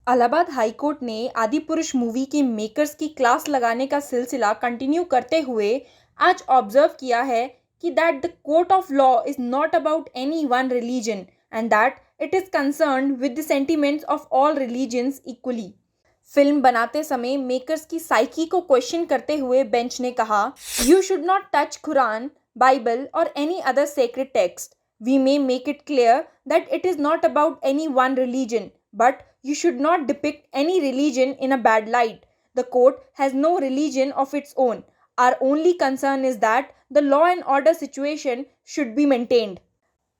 Allahabad high court ने Adipurush movie के makers की क्लास लगाने का सिलसिला कंटिन्यू करते हुए आज ऑब्जर्व किया है कि that the court of law is not about any one religion and that it is concerned with the sentiments of all religions equally. Film बनाते समय मेकर्स की साइकी को क्वेश्चन करते हुए बेंच ने कहा, you should not touch Quran, Bible और any other sacred text. We may make it clear that it is not about any one religion, but you should not depict any religion in a bad light. The court has no religion of its own. Our only concern is that the law and order situation should be maintained.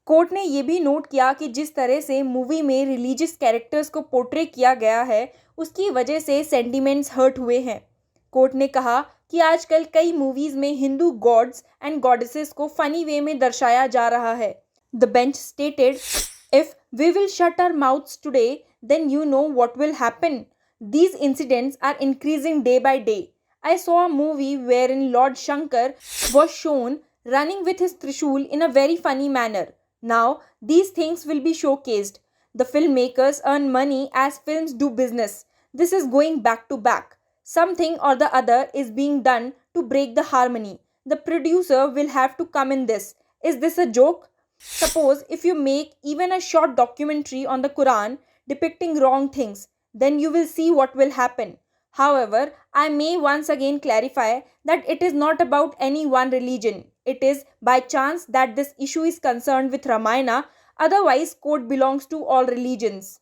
Court ने यह भी note किया कि जिस तरह से movie में religious characters को पोर्ट्रे किया गया है उसकी वजह से सेंटिमेंट्स हर्ट हुए हैं। कोर्ट ने कहा कि आजकल कई मूवीज में हिंदू गॉड्स एंड गॉडेसेस को फनी वे में दर्शाया जा रहा है। The bench stated, if we will shut our mouths today, then you know what will happen. These incidents are increasing day by day. I saw a movie wherein Lord Shankar was shown running with his Trishul in a very funny manner. Now, these things will be showcased. The filmmakers earn money as films do business. This is going back to back. Something or the other is being done to break the harmony. The producer will have to come in this. Is this a joke? Suppose if you make even a short documentary on the Quran depicting wrong things, then you will see what will happen. However, I may once again clarify that it is not about any one religion. It is by chance that this issue is concerned with Ramayana, otherwise court belongs to all religions.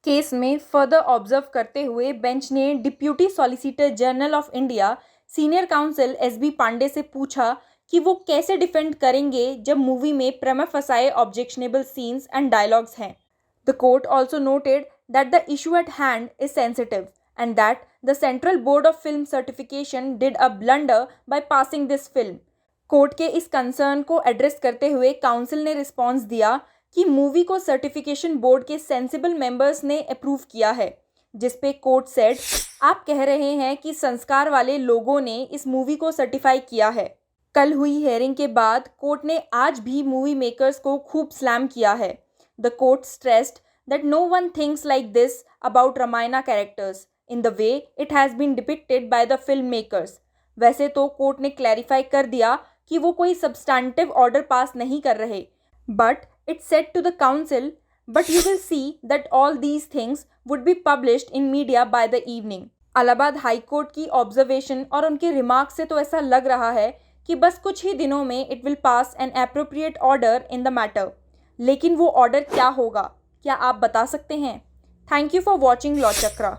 Case में further observe करते हुए bench ने deputy solicitor general of India senior counsel S B. Pandey से पूछा कि वो कैसे defend करेंगे जब मूवी में प्रमा फसाए ऑब्जेक्शनेबल सीन्स एंड डायलॉग्स हैं। The court also noted that the issue at hand is sensitive and that the central board of film certification did a blunder by passing this film. Court के इस concern को address करते हुए council ने response दिया कि movie को certification board के सेंसिबल मेंबर्स ने अप्रूव किया है, जिसपे कोर्ट सेड, आप कह रहे हैं कि संस्कार वाले लोगों ने इस मूवी को सर्टिफाई किया है। कल हुई हेयरिंग के बाद कोर्ट ने आज भी मूवी मेकर्स को खूब स्लैम किया है। The court stressed that no one thinks like this about Ramayana characters in the way it has been depicted by the film makers. वैसे तो कोर्ट ने क्लैरिफाई कर दिया कि वो कोई सब्सटैंटिव ऑर्डर पास नहीं कर रहे, but it said to the counsel, but you will see that all these things would be published in media by the evening. Allahabad high court की ऑब्जर्वेशन और उनके रिमार्क से तो ऐसा लग रहा है कि बस कुछ ही दिनों में it will pass N appropriate order in the matter. लेकिन वो ऑर्डर क्या होगा, क्या आप बता सकते हैं? Thank you for watching law chakra.